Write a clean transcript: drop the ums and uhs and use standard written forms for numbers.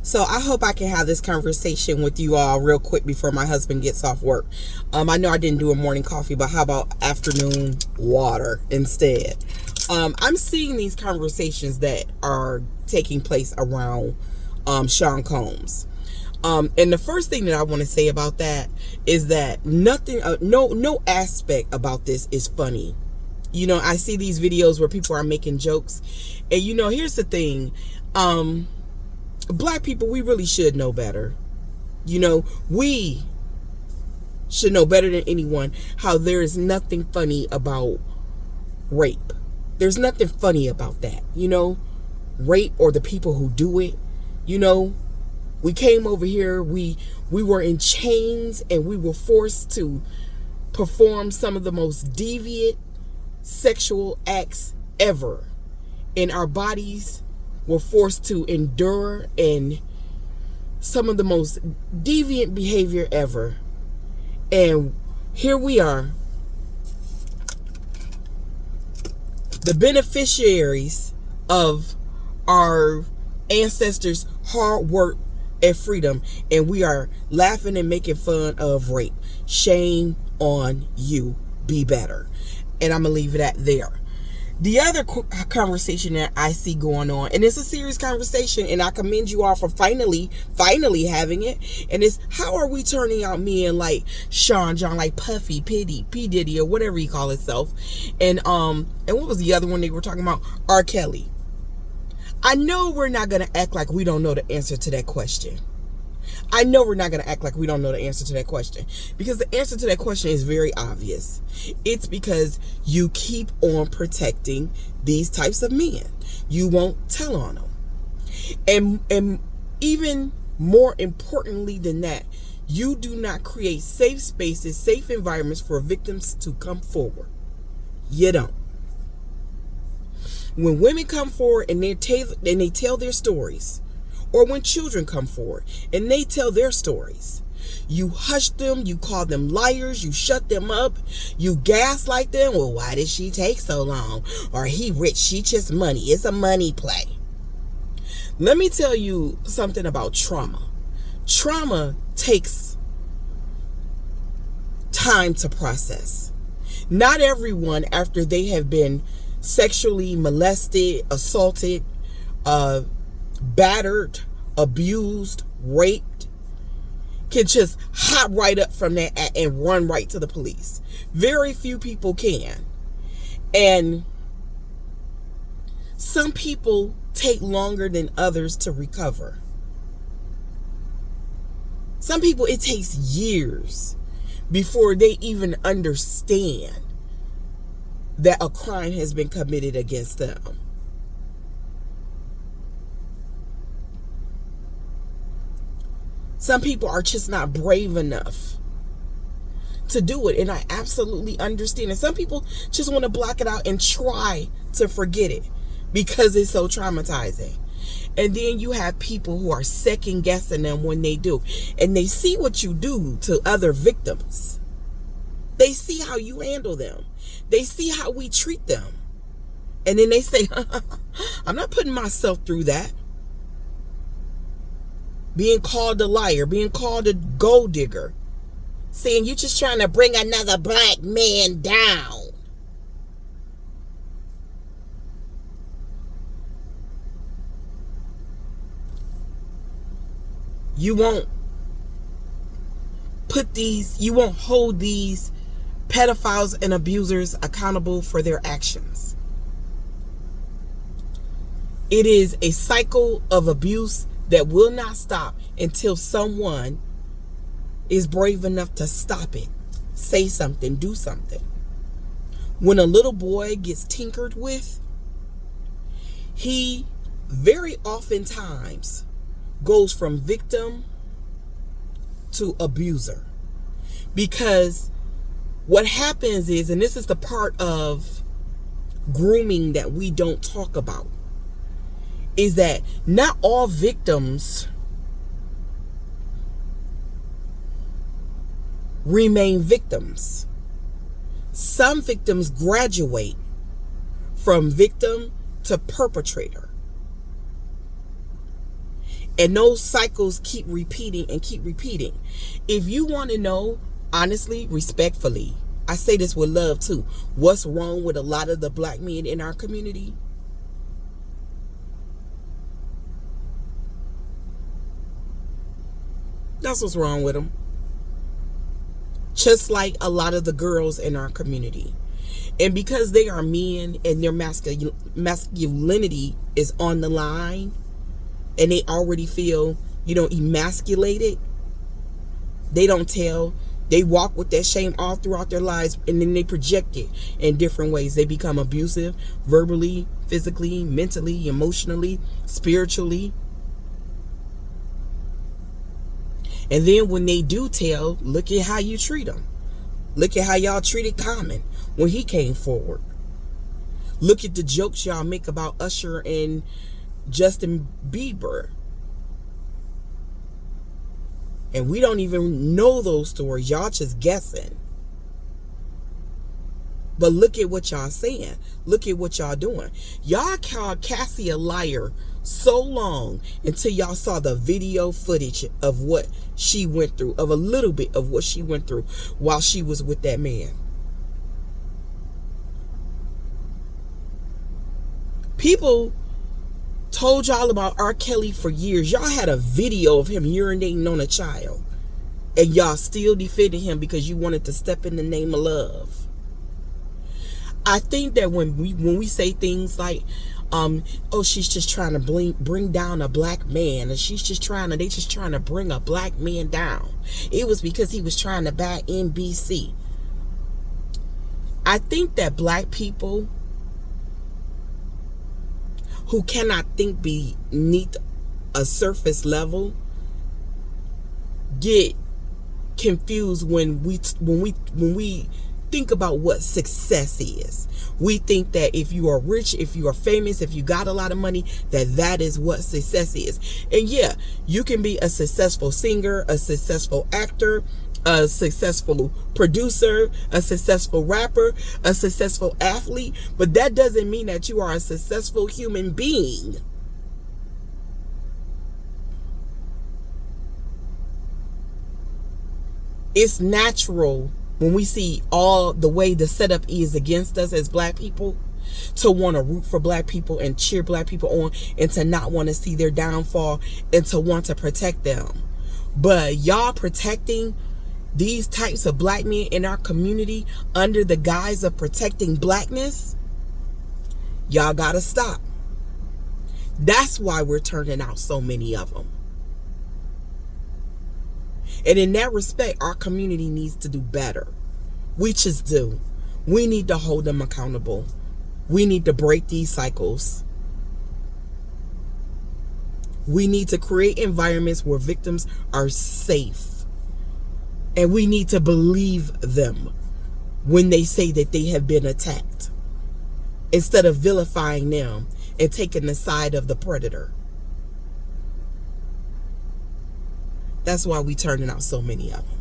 So I hope I can have this conversation with you all real quick before my husband gets off work. I know I didn't do a morning coffee, but how about afternoon water instead? I'm seeing these conversations that are taking place around Sean Combs. And the first thing that I want to say about that is that nothing, no aspect about this is funny. You know, I see these videos where people are making jokes, and you know, here's the thing. Black people, we really should know better. You know, we should know better than anyone how there is nothing funny about rape. There's nothing funny about that. You know, rape or the people who do it. You know, we came over here, we were in chains, and we were forced to perform some of the most deviant sexual acts ever. And our bodies were forced to endure and some of the most deviant behavior ever. And here we are, the beneficiaries of our ancestors' hard work and freedom, and we are laughing and making fun of rape. Shame on you. Be better. And I'm gonna leave it at there. The other conversation that I see going on, and it's a serious conversation, and I commend you all for finally having it, and it's how are we turning out men like Sean John, like Puffy, P. Diddy, or whatever he call himself, and what was the other one they were talking about? R. Kelly. I know we're not gonna act like we don't know the answer to that question. I know we're not going to act like we don't know the answer to that question, because the answer to that question is very obvious. It's because you keep on protecting these types of men. You won't tell on them. And even more importantly than that, you do not create safe spaces, safe environments for victims to come forward. You don't. When women come forward and they tell their stories, or when children come forward and they tell their stories, you hush them, you call them liars, you shut them up, you gaslight them. Well, why did she take so long? Or he rich, she just money. It's a money play. Let me tell you something about trauma. Trauma takes time to process. Not everyone, after they have been sexually molested, assaulted, battered, abused, raped, can just hop right up from that and run right to the police. Very few people can. And some people take longer than others to recover. Some people, it takes years before they even understand that a crime has been committed against them. Some people are just not brave enough to do it, and I absolutely understand. And some people just want to block it out and try to forget it because it's so traumatizing. And then you have people who are second guessing them when they do, and they see what you do to other victims. They see how you handle them. They see how we treat them, and then they say, I'm not putting myself through that. Being called a liar, being called a gold digger, saying you're just trying to bring another black man down. You won't hold these pedophiles and abusers accountable for their actions. It is a cycle of abuse that will not stop until someone is brave enough to stop it. Say something, do something. When a little boy gets tinkered with, he very oftentimes goes from victim to abuser. Because what happens is, and this is the part of grooming that we don't talk about, is that not all victims remain victims. Some victims graduate from victim to perpetrator. And those cycles keep repeating and keep repeating. If you want to know, honestly, respectfully, I say this with love too, what's wrong with a lot of the black men in our community? That's what's wrong with them. Just like a lot of the girls in our community. And because they are men and their masculinity is on the line, and they already feel, emasculated, they don't tell. They walk with that shame all throughout their lives, and then they project it in different ways. They become abusive, verbally, physically, mentally, emotionally, spiritually. And then when they do tell, look at how you treat them. Look at how y'all treated Common when he came forward. Look at the jokes y'all make about Usher and Justin Bieber. And we don't even know those stories. Y'all just guessing. But look at what y'all saying. Look at what y'all doing. Y'all called Cassie a liar so long until y'all saw the video footage of what she went through, of a little bit of what she went through while she was with that man. People told y'all about R. Kelly for years. Y'all had a video of him urinating on a child, and y'all still defended him because you wanted to step in the name of love. I think that when we say things like, oh, she's just trying to bring down a black man, and they just trying to bring a black man down. It was because he was trying to buy NBC. I think that black people who cannot think beneath a surface level get confused when we think about what success is. We think that if you are rich, if you are famous, if you got a lot of money, that is what success is. And yeah, you can be a successful singer, a successful actor, a successful producer, a successful rapper, a successful athlete, but that doesn't mean that you are a successful human being. It's natural when we see all the way the setup is against us as black people to want to root for black people and cheer black people on, and to not want to see their downfall, and to want to protect them. But y'all protecting these types of black men in our community under the guise of protecting blackness, y'all gotta stop. That's why we're turning out so many of them. And in that respect, our community needs to do better. We just do. We need to hold them accountable. We need to break these cycles. We need to create environments where victims are safe. And we need to believe them when they say that they have been attacked, instead of vilifying them and taking the side of the predator. That's why we turning out so many of them.